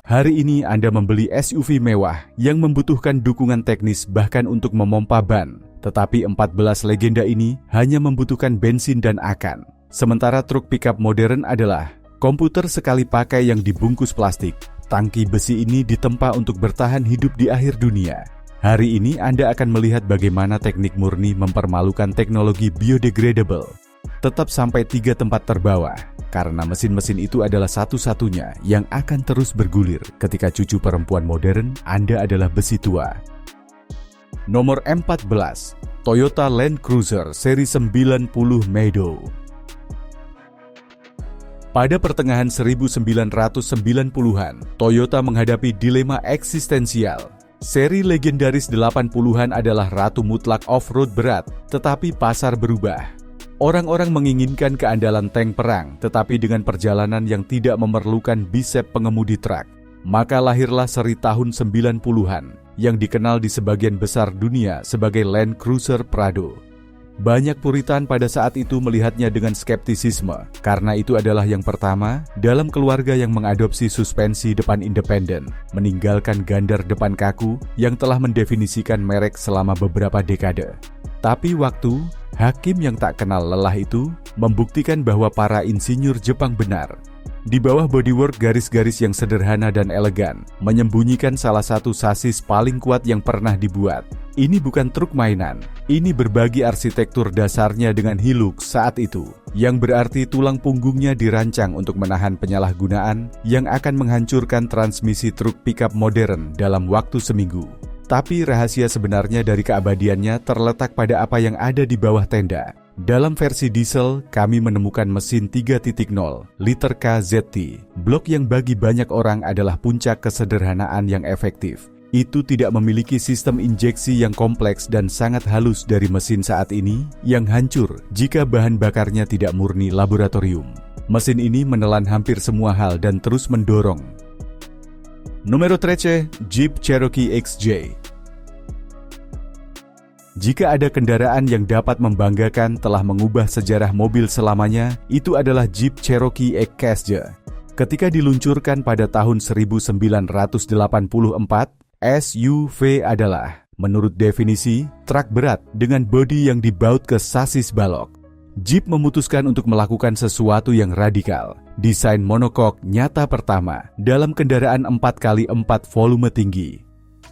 Hari ini Anda membeli SUV mewah yang membutuhkan dukungan teknis bahkan untuk memompa ban. Tetapi 14 legenda ini hanya membutuhkan bensin dan akan. Sementara truk pickup modern adalah komputer sekali pakai yang dibungkus plastik. Tangki besi ini ditempa untuk bertahan hidup di akhir dunia. Hari ini Anda akan melihat bagaimana teknik murni mempermalukan teknologi biodegradable. Tetap sampai 3 tempat terbawah, karena mesin-mesin itu adalah satu-satunya yang akan terus bergulir ketika cucu perempuan modern Anda adalah besi tua. Nomor 14, Toyota Land Cruiser seri 90 Meadow. Pada pertengahan 1990-an, Toyota menghadapi dilema eksistensial. Seri legendaris 80-an adalah ratu mutlak off-road berat, tetapi pasar berubah. Orang-orang menginginkan keandalan tank perang, tetapi dengan perjalanan yang tidak memerlukan bisep pengemudi truk. Maka lahirlah seri tahun 90-an, yang dikenal di sebagian besar dunia sebagai Land Cruiser Prado. Banyak puritan pada saat itu melihatnya dengan skeptisisme, karena itu adalah yang pertama dalam keluarga yang mengadopsi suspensi depan independen, meninggalkan gandar depan kaku yang telah mendefinisikan merek selama beberapa dekade. Tapi waktu, hakim yang tak kenal lelah itu membuktikan bahwa para insinyur Jepang benar. Di bawah bodywork garis-garis yang sederhana dan elegan, menyembunyikan salah satu sasis paling kuat yang pernah dibuat. Ini bukan truk mainan, ini berbagi arsitektur dasarnya dengan Hilux saat itu, yang berarti tulang punggungnya dirancang untuk menahan penyalahgunaan yang akan menghancurkan transmisi truk pickup modern dalam waktu seminggu. Tapi rahasia sebenarnya dari keabadiannya terletak pada apa yang ada di bawah tenda. Dalam versi diesel, kami menemukan mesin 3.0, liter KZT, blok yang bagi banyak orang adalah puncak kesederhanaan yang efektif. Itu tidak memiliki sistem injeksi yang kompleks dan sangat halus dari mesin saat ini, yang hancur jika bahan bakarnya tidak murni laboratorium. Mesin ini menelan hampir semua hal dan terus mendorong. Numero 13, Jeep Cherokee XJ. Jika ada kendaraan yang dapat membanggakan telah mengubah sejarah mobil selamanya, itu adalah Jeep Cherokee XJ. Ketika diluncurkan pada tahun 1984, SUV adalah, menurut definisi, truk berat dengan bodi yang dibaut ke sasis balok. Jeep memutuskan untuk melakukan sesuatu yang radikal. Desain monokok nyata pertama dalam kendaraan 4x4 volume tinggi.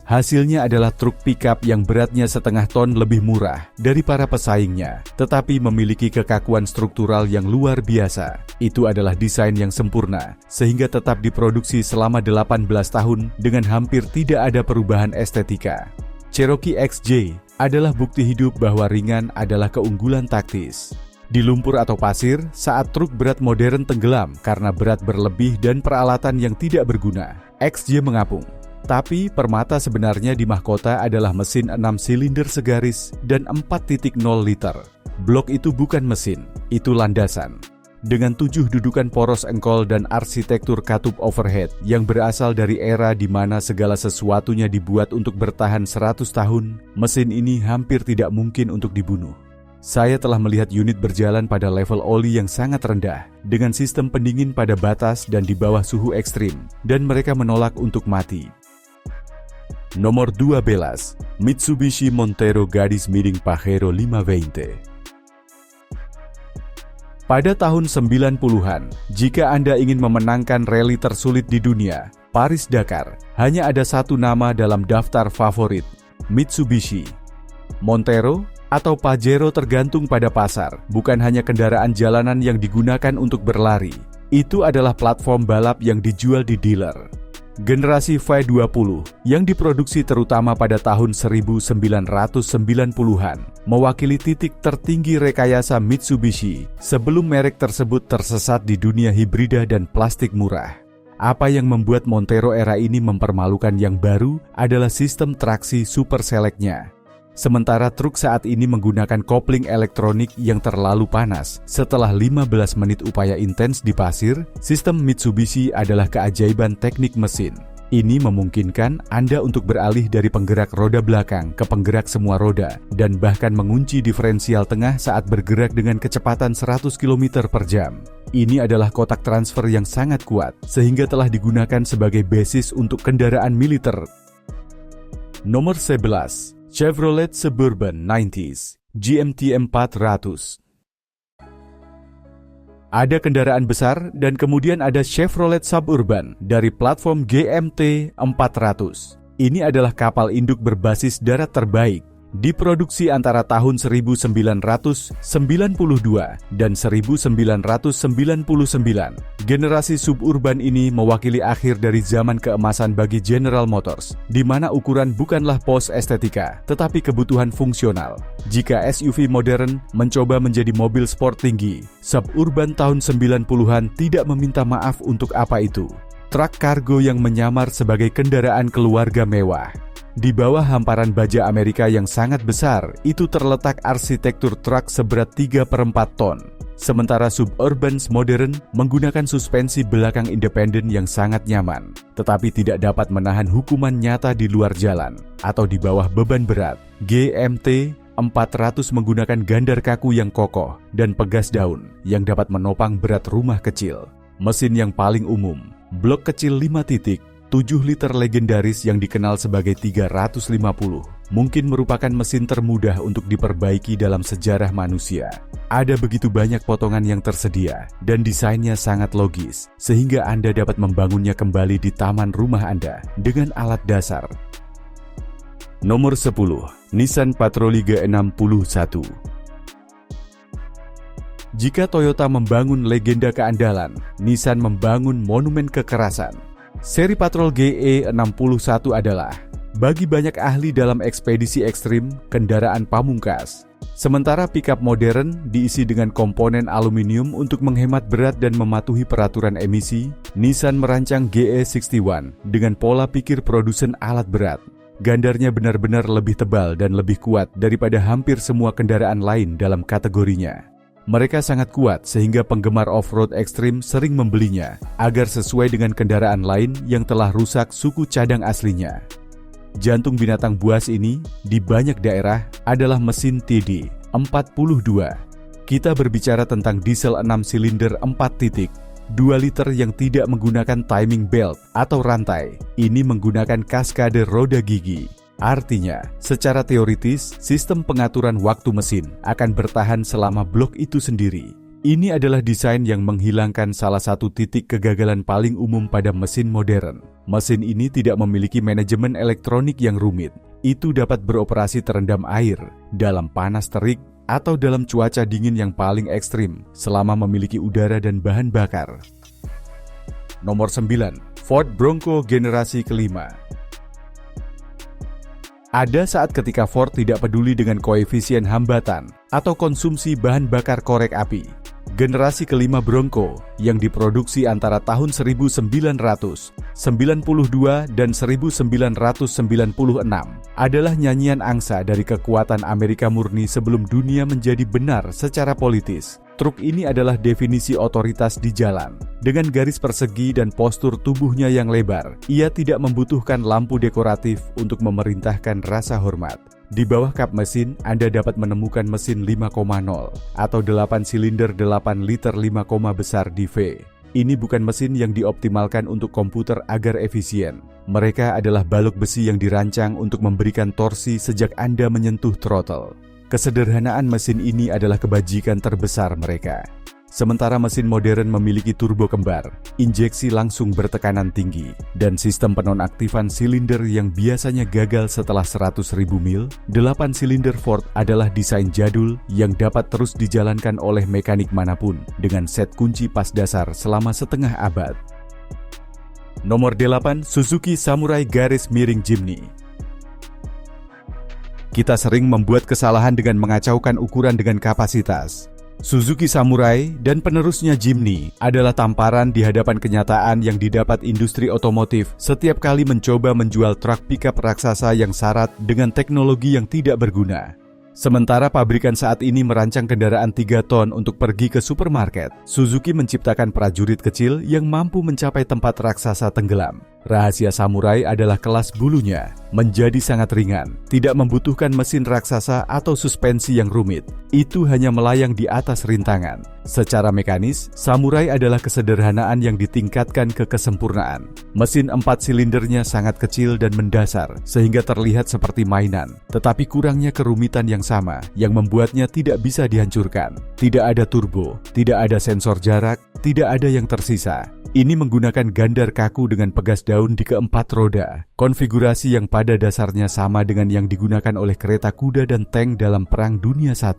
Hasilnya adalah truk pickup yang beratnya setengah ton lebih murah dari para pesaingnya, tetapi memiliki kekakuan struktural yang luar biasa. Itu adalah desain yang sempurna, sehingga tetap diproduksi selama 18 tahun dengan hampir tidak ada perubahan estetika. Cherokee XJ adalah bukti hidup bahwa ringan adalah keunggulan taktis. Di lumpur atau pasir, saat truk berat modern tenggelam karena berat berlebih dan peralatan yang tidak berguna, XJ mengapung. Tapi permata sebenarnya di mahkota adalah mesin 6 silinder segaris dan 4.0 liter. Blok itu bukan mesin, itu landasan. Dengan 7 dudukan poros engkol dan arsitektur katup overhead yang berasal dari era di mana segala sesuatunya dibuat untuk bertahan 100 tahun, mesin ini hampir tidak mungkin untuk dibunuh. Saya telah melihat unit berjalan pada level oli yang sangat rendah, dengan sistem pendingin pada batas dan di bawah suhu ekstrim, dan mereka menolak untuk mati. Nomor 12, Mitsubishi Montero Gadis Miding Pajero 520. Pada tahun 90-an, jika Anda ingin memenangkan rally tersulit di dunia, Paris-Dakar, hanya ada satu nama dalam daftar favorit, Mitsubishi. Montero atau Pajero tergantung pada pasar, bukan hanya kendaraan jalanan yang digunakan untuk berlari. Itu adalah platform balap yang dijual di dealer. Generasi V20 yang diproduksi terutama pada tahun 1990-an mewakili titik tertinggi rekayasa Mitsubishi sebelum merek tersebut tersesat di dunia hibrida dan plastik murah. Apa yang membuat Montero era ini mempermalukan yang baru adalah sistem traksi super select-nya. Sementara truk saat ini menggunakan kopling elektronik yang terlalu panas. Setelah 15 menit upaya intens di pasir, sistem Mitsubishi adalah keajaiban teknik mesin. Ini memungkinkan Anda untuk beralih dari penggerak roda belakang ke penggerak semua roda dan bahkan mengunci diferensial tengah saat bergerak dengan kecepatan 100 km per jam. Ini adalah kotak transfer yang sangat kuat, sehingga telah digunakan sebagai basis untuk kendaraan militer. Nomor 11, Chevrolet Suburban 90s, GMT 400. Ada kendaraan besar dan kemudian ada Chevrolet Suburban dari platform GMT 400. Ini adalah kapal induk berbasis darat terbaik. Diproduksi antara tahun 1992 dan 1999. Generasi suburban ini mewakili akhir dari zaman keemasan bagi General Motors, di mana ukuran bukanlah pos estetika, tetapi kebutuhan fungsional. Jika SUV modern mencoba menjadi mobil sport tinggi, suburban tahun 90-an tidak meminta maaf untuk apa itu. Truk kargo yang menyamar sebagai kendaraan keluarga mewah. Di bawah hamparan baja Amerika yang sangat besar, itu terletak arsitektur truk seberat 3/4 ton. Sementara Suburbans modern menggunakan suspensi belakang independen yang sangat nyaman, tetapi tidak dapat menahan hukuman nyata di luar jalan atau di bawah beban berat. GMT 400 menggunakan gandar kaku yang kokoh dan pegas daun yang dapat menopang berat rumah kecil. Mesin yang paling umum, blok kecil 5 titik, 7 liter legendaris yang dikenal sebagai 350, mungkin merupakan mesin termudah untuk diperbaiki dalam sejarah manusia. Ada begitu banyak potongan yang tersedia, dan desainnya sangat logis, sehingga Anda dapat membangunnya kembali di taman rumah Anda dengan alat dasar. Nomor 10, Nissan Patrol G61. Jika Toyota membangun legenda keandalan, Nissan membangun monumen kekerasan. Seri Patrol GE61 adalah, bagi banyak ahli dalam ekspedisi ekstrim, kendaraan pamungkas. Sementara pickup modern diisi dengan komponen aluminium untuk menghemat berat dan mematuhi peraturan emisi, Nissan merancang GE61 dengan pola pikir produsen alat berat. Gandarnya benar-benar lebih tebal dan lebih kuat daripada hampir semua kendaraan lain dalam kategorinya. Mereka sangat kuat sehingga penggemar off-road ekstrim sering membelinya agar sesuai dengan kendaraan lain yang telah rusak suku cadang aslinya. Jantung binatang buas ini di banyak daerah adalah mesin TD42. Kita berbicara tentang diesel 6 silinder 4 titik, 2 liter yang tidak menggunakan timing belt atau rantai. Ini menggunakan kaskade roda gigi. Artinya, secara teoritis, sistem pengaturan waktu mesin akan bertahan selama blok itu sendiri. Ini adalah desain yang menghilangkan salah satu titik kegagalan paling umum pada mesin modern. Mesin ini tidak memiliki manajemen elektronik yang rumit. Itu dapat beroperasi terendam air, dalam panas terik, atau dalam cuaca dingin yang paling ekstrim selama memiliki udara dan bahan bakar. Nomor 9, Ford Bronco generasi kelima. Ada saat ketika Ford tidak peduli dengan koefisien hambatan atau konsumsi bahan bakar korek api. Generasi kelima Bronco yang diproduksi antara tahun 1992 dan 1996 adalah nyanyian angsa dari kekuatan Amerika murni sebelum dunia menjadi benar secara politis. Truk ini adalah definisi otoritas di jalan. Dengan garis persegi dan postur tubuhnya yang lebar, ia tidak membutuhkan lampu dekoratif untuk memerintahkan rasa hormat. Di bawah kap mesin, Anda dapat menemukan mesin 5,0 atau 8 silinder 8 liter 5, besar di V. Ini bukan mesin yang dioptimalkan untuk komputer agar efisien. Mereka adalah balok besi yang dirancang untuk memberikan torsi sejak Anda menyentuh throttle. Kesederhanaan mesin ini adalah kebajikan terbesar mereka. Sementara mesin modern memiliki turbo kembar, injeksi langsung bertekanan tinggi, dan sistem penonaktifan silinder yang biasanya gagal setelah 100.000 mil, 8 silinder Ford adalah desain jadul yang dapat terus dijalankan oleh mekanik manapun dengan set kunci pas dasar selama setengah abad. Nomor 8, Suzuki Samurai garis miring Jimny. Kita sering membuat kesalahan dengan mengacaukan ukuran dengan kapasitas. Suzuki Samurai dan penerusnya Jimny adalah tamparan di hadapan kenyataan yang didapat industri otomotif setiap kali mencoba menjual truk pickup raksasa yang syarat dengan teknologi yang tidak berguna. Sementara pabrikan saat ini merancang kendaraan 3 ton untuk pergi ke supermarket, Suzuki menciptakan prajurit kecil yang mampu mencapai tempat raksasa tenggelam. Rahasia Samurai adalah kelas bulunya. menjadi sangat ringan, tidak membutuhkan mesin raksasa atau suspensi yang rumit. Itu hanya melayang di atas rintangan. Secara mekanis, Samurai adalah kesederhanaan yang ditingkatkan ke kesempurnaan. Mesin 4 silindernya sangat kecil dan mendasar, sehingga terlihat seperti mainan. Tetapi kurangnya kerumitan yang sama, yang membuatnya tidak bisa dihancurkan. Tidak ada turbo, tidak ada sensor jarak, tidak ada yang tersisa. Ini menggunakan gandar kaku dengan pegas daun di keempat roda. Konfigurasi yang pada dasarnya sama dengan yang digunakan oleh kereta kuda dan tank dalam Perang Dunia I.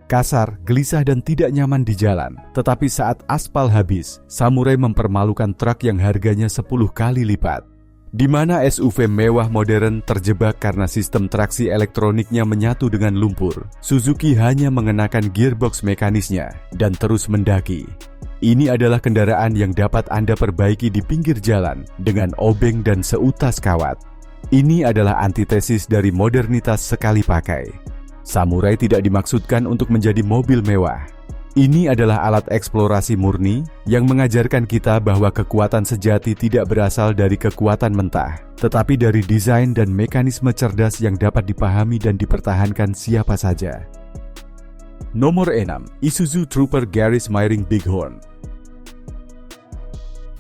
Kasar, gelisah dan tidak nyaman di jalan. Tetapi saat aspal habis, Samurai mempermalukan truk yang harganya 10 kali lipat. Di mana SUV mewah modern terjebak karena sistem traksi elektroniknya menyatu dengan lumpur, Suzuki hanya mengenakan gearbox mekanisnya dan terus mendaki. Ini adalah kendaraan yang dapat Anda perbaiki di pinggir jalan dengan obeng dan seutas kawat. Ini adalah antitesis dari modernitas sekali pakai. Samurai tidak dimaksudkan untuk menjadi mobil mewah. Ini adalah alat eksplorasi murni yang mengajarkan kita bahwa kekuatan sejati tidak berasal dari kekuatan mentah, tetapi dari desain dan mekanisme cerdas yang dapat dipahami dan dipertahankan siapa saja. Nomor 6. Isuzu Trooper Garis Miring Bighorn.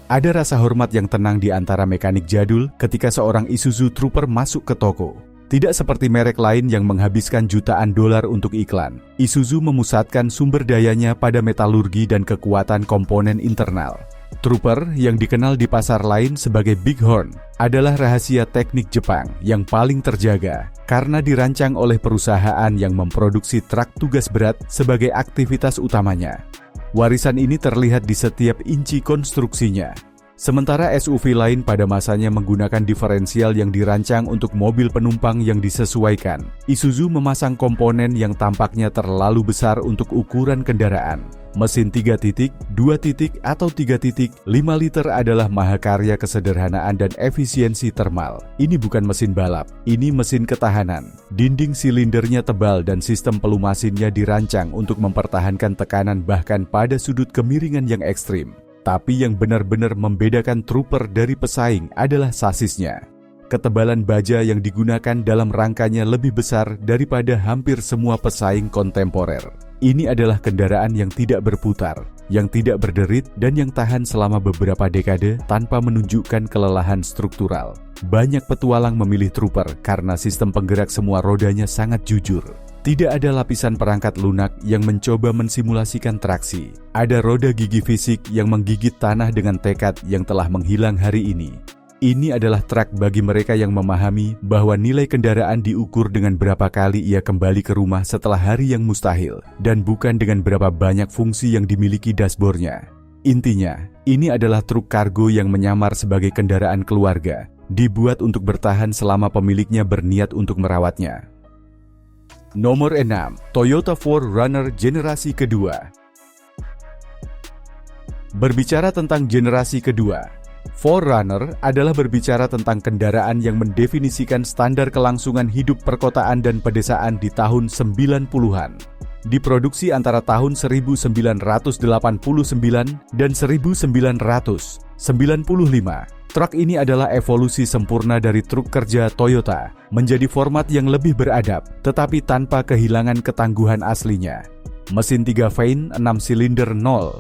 Ada rasa hormat yang tenang di antara mekanik jadul ketika seorang Isuzu Trooper masuk ke toko. Tidak seperti merek lain yang menghabiskan jutaan dolar untuk iklan, Isuzu memusatkan sumber dayanya pada metalurgi dan kekuatan komponen internal. Trooper yang dikenal di pasar lain sebagai Bighorn adalah rahasia teknik Jepang yang paling terjaga karena dirancang oleh perusahaan yang memproduksi truk tugas berat sebagai aktivitas utamanya. Warisan ini terlihat di setiap inci konstruksinya. Sementara SUV lain pada masanya menggunakan diferensial yang dirancang untuk mobil penumpang yang disesuaikan, Isuzu memasang komponen yang tampaknya terlalu besar untuk ukuran kendaraan. Mesin 3 titik, 2 titik, atau 3 titik, 5 liter adalah mahakarya kesederhanaan dan efisiensi termal. Ini bukan mesin balap, ini mesin ketahanan. Dinding silindernya tebal dan sistem pelumasinnya dirancang untuk mempertahankan tekanan bahkan pada sudut kemiringan yang ekstrim. Tapi yang benar-benar membedakan Trooper dari pesaing adalah sasisnya. Ketebalan baja yang digunakan dalam rangkanya lebih besar daripada hampir semua pesaing kontemporer. Ini adalah kendaraan yang tidak berputar, yang tidak berderit, dan yang tahan selama beberapa dekade tanpa menunjukkan kelelahan struktural. Banyak petualang memilih Trooper karena sistem penggerak semua rodanya sangat jujur. Tidak ada lapisan perangkat lunak yang mencoba mensimulasikan traksi. Ada roda gigi fisik yang menggigit tanah dengan tekad yang telah menghilang hari ini. Ini adalah truk bagi mereka yang memahami bahwa nilai kendaraan diukur dengan berapa kali ia kembali ke rumah setelah hari yang mustahil, dan bukan dengan berapa banyak fungsi yang dimiliki dashboardnya. Intinya, ini adalah truk kargo yang menyamar sebagai kendaraan keluarga, dibuat untuk bertahan selama pemiliknya berniat untuk merawatnya. Nomor 6. Toyota 4Runner generasi kedua. Berbicara tentang generasi kedua, 4Runner adalah berbicara tentang kendaraan yang mendefinisikan standar kelangsungan hidup perkotaan dan pedesaan di tahun 90-an. Diproduksi antara tahun 1989 dan 1995. Truk ini adalah evolusi sempurna dari truk kerja Toyota, menjadi format yang lebih beradab, tetapi tanpa kehilangan ketangguhan aslinya. Mesin 3 vein 6 silinder 0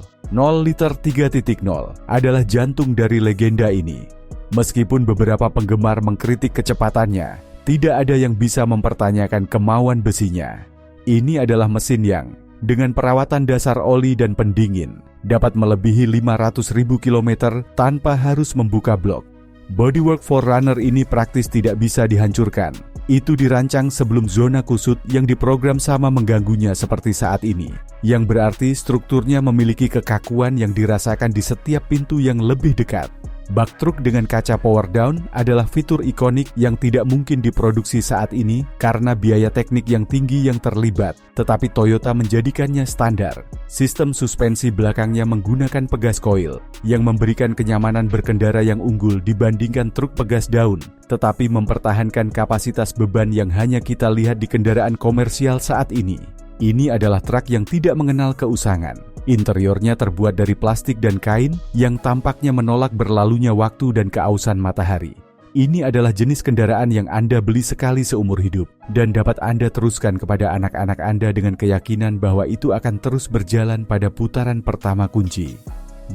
liter 3.0 adalah jantung dari legenda ini. Meskipun beberapa penggemar mengkritik kecepatannya, tidak ada yang bisa mempertanyakan kemauan besinya. Ini adalah mesin yang, dengan perawatan dasar oli dan pendingin, dapat melebihi 500.000 km tanpa harus membuka blok. Bodywork 4Runner ini praktis tidak bisa dihancurkan. Itu dirancang sebelum zona kusut yang diprogram sama mengganggunya seperti saat ini, yang berarti strukturnya memiliki kekakuan yang dirasakan di setiap pintu yang lebih dekat. Bak truk dengan kaca power down adalah fitur ikonik yang tidak mungkin diproduksi saat ini karena biaya teknik yang tinggi yang terlibat, tetapi Toyota menjadikannya standar. Sistem suspensi belakangnya menggunakan pegas coil, yang memberikan kenyamanan berkendara yang unggul dibandingkan truk pegas daun, tetapi mempertahankan kapasitas beban yang hanya kita lihat di kendaraan komersial saat ini. Ini adalah truk yang tidak mengenal keusangan. Interiornya terbuat dari plastik dan kain yang tampaknya menolak berlalunya waktu dan keausan matahari. Ini adalah jenis kendaraan yang Anda beli sekali seumur hidup dan dapat Anda teruskan kepada anak-anak Anda dengan keyakinan bahwa itu akan terus berjalan pada putaran pertama kunci.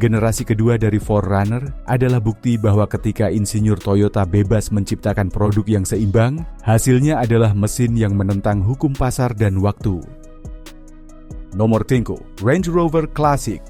Generasi kedua dari 4Runner adalah bukti bahwa ketika insinyur Toyota bebas menciptakan produk yang seimbang, hasilnya adalah mesin yang menentang hukum pasar dan waktu. Nomor 5, Range Rover Classic.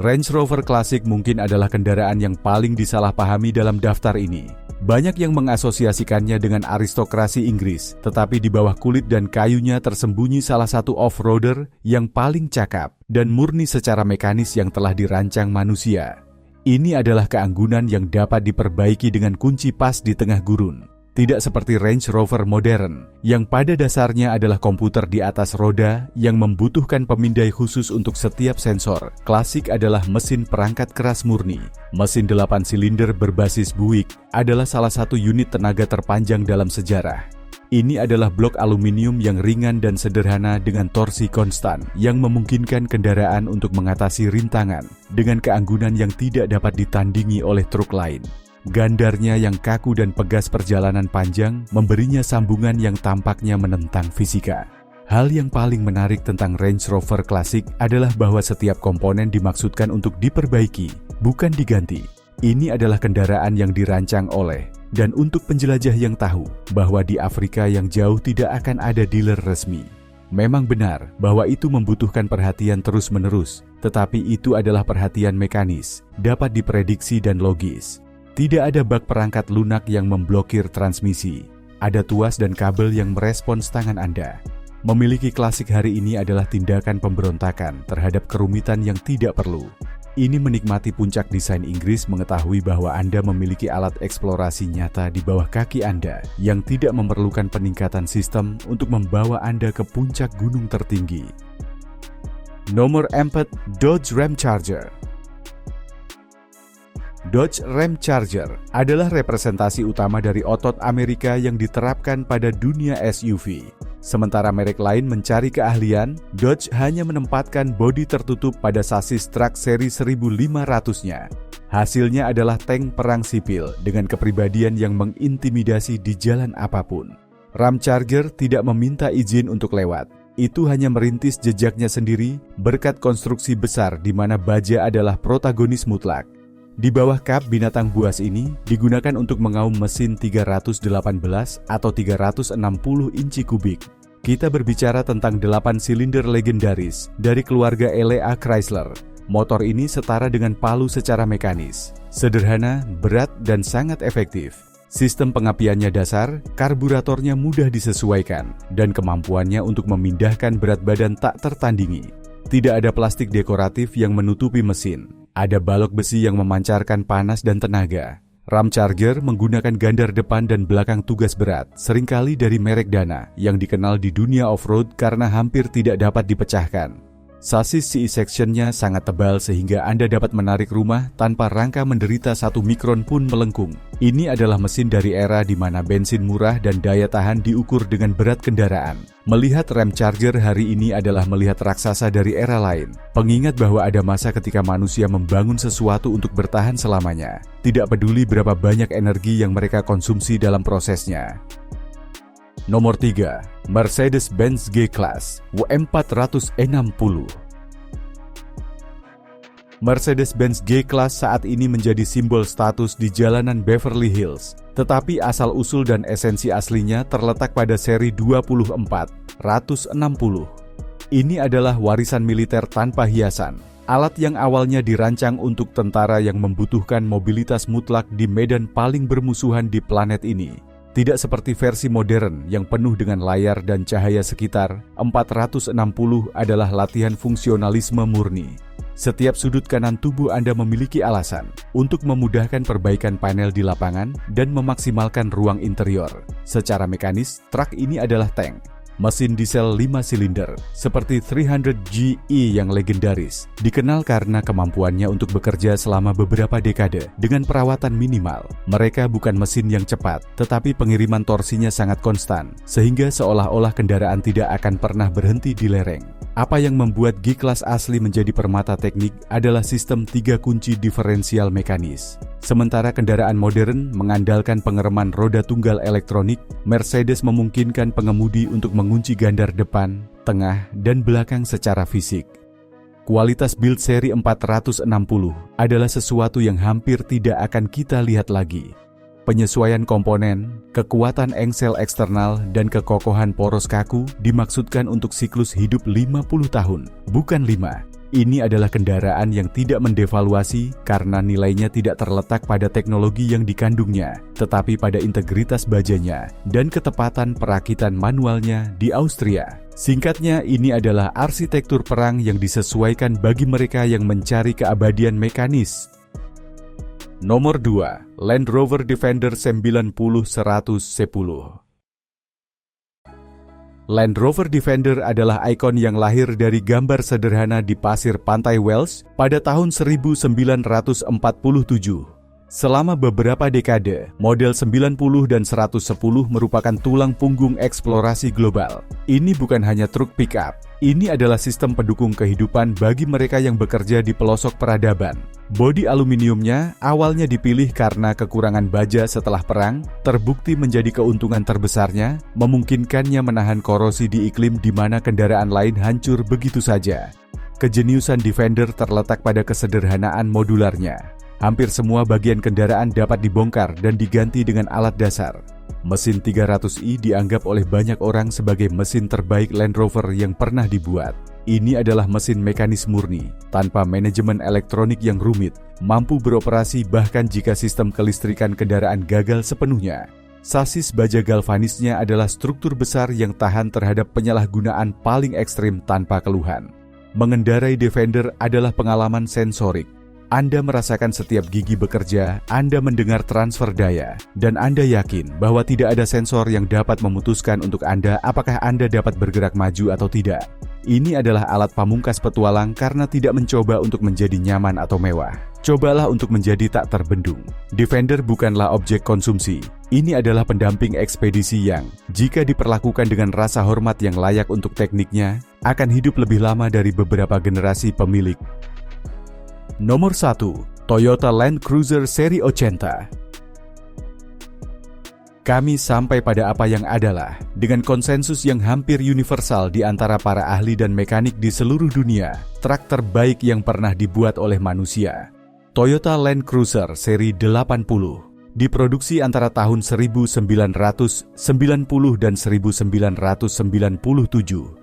Range Rover Classic mungkin adalah kendaraan yang paling disalahpahami dalam daftar ini. Banyak yang mengasosiasikannya dengan aristokrasi Inggris, tetapi di bawah kulit dan kayunya tersembunyi salah satu off-roader yang paling cakap dan murni secara mekanis yang telah dirancang manusia. Ini adalah keanggunan yang dapat diperbaiki dengan kunci pas di tengah gurun. Tidak seperti Range Rover modern, yang pada dasarnya adalah komputer di atas roda yang membutuhkan pemindai khusus untuk setiap sensor. Klasik adalah mesin perangkat keras murni. Mesin 8 silinder berbasis Buick adalah salah satu unit tenaga terpanjang dalam sejarah. Ini adalah blok aluminium yang ringan dan sederhana dengan torsi konstan yang memungkinkan kendaraan untuk mengatasi rintangan dengan keanggunan yang tidak dapat ditandingi oleh truk lain. Gandarnya yang kaku dan pegas perjalanan panjang memberinya sambungan yang tampaknya menentang fisika. Hal yang paling menarik tentang Range Rover Classic adalah bahwa setiap komponen dimaksudkan untuk diperbaiki, bukan diganti. Ini adalah kendaraan yang dirancang oleh dan untuk penjelajah yang tahu bahwa di Afrika yang jauh tidak akan ada dealer resmi. Memang benar bahwa itu membutuhkan perhatian terus-menerus, tetapi itu adalah perhatian mekanis, dapat diprediksi dan logis. Tidak ada bak perangkat lunak yang memblokir transmisi. Ada tuas dan kabel yang merespons tangan Anda. Memiliki Klasik hari ini adalah tindakan pemberontakan terhadap kerumitan yang tidak perlu. Ini menikmati puncak desain Inggris mengetahui bahwa Anda memiliki alat eksplorasi nyata di bawah kaki Anda yang tidak memerlukan peningkatan sistem untuk membawa Anda ke puncak gunung tertinggi. Nomor 4, Dodge Ram Charger. Dodge Ram Charger adalah representasi utama dari otot Amerika yang diterapkan pada dunia SUV. Sementara merek lain mencari keahlian, Dodge hanya menempatkan bodi tertutup pada sasis truk seri 1500-nya. Hasilnya adalah tank perang sipil dengan kepribadian yang mengintimidasi di jalan apapun. Ram Charger tidak meminta izin untuk lewat. Itu hanya merintis jejaknya sendiri berkat konstruksi besar di mana baja adalah protagonis mutlak. Di bawah kap binatang buas ini digunakan untuk mengaum mesin 318 atau 360 inci kubik. Kita berbicara tentang 8 silinder legendaris dari keluarga LA Chrysler. Motor ini setara dengan palu secara mekanis, sederhana, berat, dan sangat efektif. Sistem pengapiannya dasar, karburatornya mudah disesuaikan, dan kemampuannya untuk memindahkan berat badan tak tertandingi. Tidak ada plastik dekoratif yang menutupi mesin. Ada balok besi yang memancarkan panas dan tenaga. Ram Charger menggunakan gandar depan dan belakang tugas berat, seringkali dari merek Dana, yang dikenal di dunia off-road karena hampir tidak dapat dipecahkan. Sasis C-sectionnya sangat tebal sehingga Anda dapat menarik rumah tanpa rangka menderita 1 mikron pun melengkung. Ini adalah mesin dari era di mana bensin murah dan daya tahan diukur dengan berat kendaraan. Melihat Ram Charger hari ini adalah melihat raksasa dari era lain. Pengingat bahwa ada masa ketika manusia membangun sesuatu untuk bertahan selamanya. Tidak peduli berapa banyak energi yang mereka konsumsi dalam prosesnya. Nomor 3, Mercedes-Benz G-Class W460. Mercedes-Benz G-Class saat ini menjadi simbol status di jalanan Beverly Hills, tetapi asal-usul dan esensi aslinya terletak pada seri 24-160. Ini adalah warisan militer tanpa hiasan, alat yang awalnya dirancang untuk tentara yang membutuhkan mobilitas mutlak di medan paling bermusuhan di planet ini. Tidak seperti versi modern yang penuh dengan layar dan cahaya sekitar, 460 adalah latihan fungsionalisme murni. Setiap sudut kanan tubuh Anda memiliki alasan untuk memudahkan perbaikan panel di lapangan dan memaksimalkan ruang interior. Secara mekanis, truk ini adalah tank. Mesin diesel 5 silinder, seperti 300GE yang legendaris, dikenal karena kemampuannya untuk bekerja selama beberapa dekade dengan perawatan minimal. Mereka bukan mesin yang cepat, tetapi pengiriman torsinya sangat konstan, sehingga seolah-olah kendaraan tidak akan pernah berhenti di lereng. Apa yang membuat G-Class asli menjadi permata teknik adalah sistem 3 kunci diferensial mekanis. Sementara kendaraan modern mengandalkan pengereman roda tunggal elektronik, Mercedes memungkinkan pengemudi untuk mengunci gandar depan, tengah, dan belakang secara fisik. Kualitas build seri 460 adalah sesuatu yang hampir tidak akan kita lihat lagi. Penyesuaian komponen, kekuatan engsel eksternal, dan kekokohan poros kaku dimaksudkan untuk siklus hidup 50 tahun, bukan 5. Ini adalah kendaraan yang tidak mendevaluasi karena nilainya tidak terletak pada teknologi yang dikandungnya, tetapi pada integritas bajanya dan ketepatan perakitan manualnya di Austria. Singkatnya, ini adalah arsitektur perang yang disesuaikan bagi mereka yang mencari keabadian mekanis. Nomor 2, Land Rover Defender 90-110. Land Rover Defender adalah ikon yang lahir dari gambar sederhana di pasir pantai Wales pada tahun 1947. Selama beberapa dekade, model 90 dan 110 merupakan tulang punggung eksplorasi global. Ini bukan hanya truk pickup, ini adalah sistem pendukung kehidupan bagi mereka yang bekerja di pelosok peradaban. Bodi aluminiumnya awalnya dipilih karena kekurangan baja setelah perang, terbukti menjadi keuntungan terbesarnya, memungkinkannya menahan korosi di iklim di mana kendaraan lain hancur begitu saja. Kejeniusan Defender terletak pada kesederhanaan modularnya. Hampir semua bagian kendaraan dapat dibongkar dan diganti dengan alat dasar. Mesin 300i dianggap oleh banyak orang sebagai mesin terbaik Land Rover yang pernah dibuat. Ini adalah mesin mekanis murni, tanpa manajemen elektronik yang rumit, mampu beroperasi bahkan jika sistem kelistrikan kendaraan gagal sepenuhnya. Sasis baja galvanisnya adalah struktur besar yang tahan terhadap penyalahgunaan paling ekstrim tanpa keluhan. Mengendarai Defender adalah pengalaman sensorik. Anda merasakan setiap gigi bekerja, Anda mendengar transfer daya, dan Anda yakin bahwa tidak ada sensor yang dapat memutuskan untuk Anda apakah Anda dapat bergerak maju atau tidak. Ini adalah alat pamungkas petualang karena tidak mencoba untuk menjadi nyaman atau mewah. Cobalah untuk menjadi tak terbendung. Defender bukanlah objek konsumsi. Ini adalah pendamping ekspedisi yang, jika diperlakukan dengan rasa hormat yang layak untuk tekniknya, akan hidup lebih lama dari beberapa generasi pemilik. Nomor 1, Toyota Land Cruiser Seri 80. Kami sampai pada apa yang adalah, dengan konsensus yang hampir universal di antara para ahli dan mekanik di seluruh dunia, truk terbaik yang pernah dibuat oleh manusia. Toyota Land Cruiser Seri 80 diproduksi antara tahun 1990 dan 1997.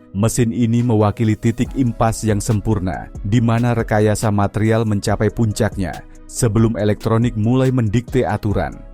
Mesin ini mewakili titik impas yang sempurna, di mana rekayasa material mencapai puncaknya sebelum elektronik mulai mendikte aturan.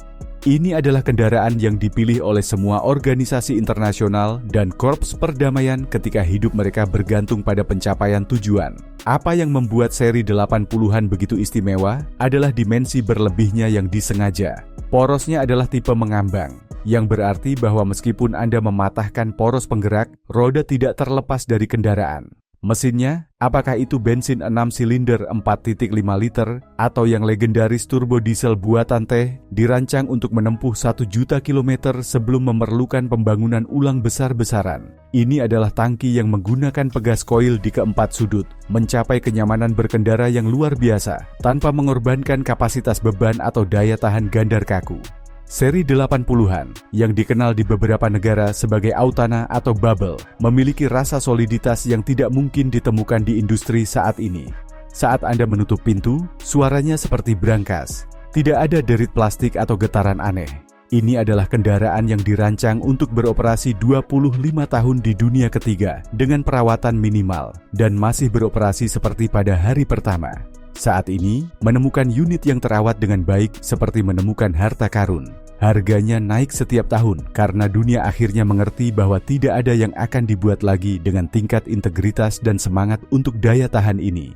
Ini adalah kendaraan yang dipilih oleh semua organisasi internasional dan korps perdamaian ketika hidup mereka bergantung pada pencapaian tujuan. Apa yang membuat seri 80-an begitu istimewa adalah dimensi berlebihnya yang disengaja. Porosnya adalah tipe mengambang, yang berarti bahwa meskipun Anda mematahkan poros penggerak, roda tidak terlepas dari kendaraan. Mesinnya, apakah itu bensin 6 silinder 4.5 liter atau yang legendaris turbo diesel buatan teh, dirancang untuk menempuh 1 juta kilometer sebelum memerlukan pembangunan ulang besar-besaran. Ini adalah tangki yang menggunakan pegas koil di keempat sudut, mencapai kenyamanan berkendara yang luar biasa, tanpa mengorbankan kapasitas beban atau daya tahan gandar kaku. Seri 80-an, yang dikenal di beberapa negara sebagai Autana atau Bubble, memiliki rasa soliditas yang tidak mungkin ditemukan di industri saat ini. Saat Anda menutup pintu, suaranya seperti brankas. Tidak ada derit plastik atau getaran aneh. Ini adalah kendaraan yang dirancang untuk beroperasi 25 tahun di dunia ketiga dengan perawatan minimal dan masih beroperasi seperti pada hari pertama. Saat ini, menemukan unit yang terawat dengan baik seperti menemukan harta karun. Harganya naik setiap tahun karena dunia akhirnya mengerti bahwa tidak ada yang akan dibuat lagi dengan tingkat integritas dan semangat untuk daya tahan ini.